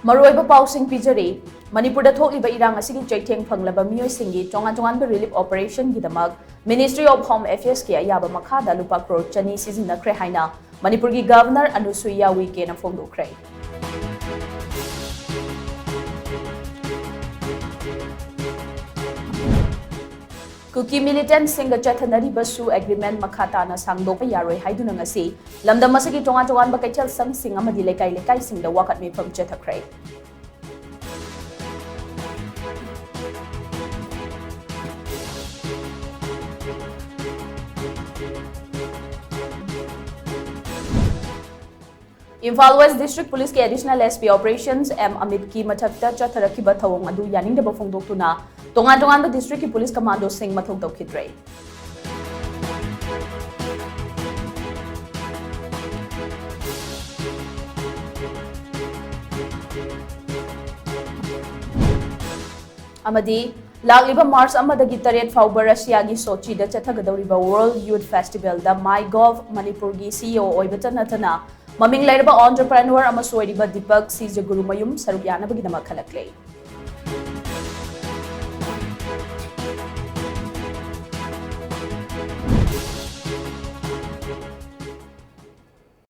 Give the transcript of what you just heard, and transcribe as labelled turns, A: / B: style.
A: Maroiba pausing pijari, Manipur da thokliba irang asigi chaitheng phanglaba miyoi singi tongan-tonganba relief operation gidamak Ministry of Home Affairs ki ayaba makhada lupa crore chani sizinakre haina Manipur gi Governor Anusuya Uike na phongdokre. Kuki militant singa chathanari basu agreement makhata na sangdopa yaroi haiduna ngasi lamdam masagi tongan-tongan ba kaichal sang sing amadi lekai singda wakat mi pham chathakre. Imphal West District Police ke Additional SP Operations M Amit ki mathakta chatharakiba thawong adu yaningda ba phongdoktuna tongan-tongan ba district ki police commando sing mathok tawkhidre. Amadi lagliba March amadagi taret fauba Russia gi Sochi da chathagadawriba World Youth Festival da MyGov Manipur gi CEO oibata natana Maming lairaba entrepreneur ama soiriba Deepak C. Jagurumayum sarugyana bagidama khalakle.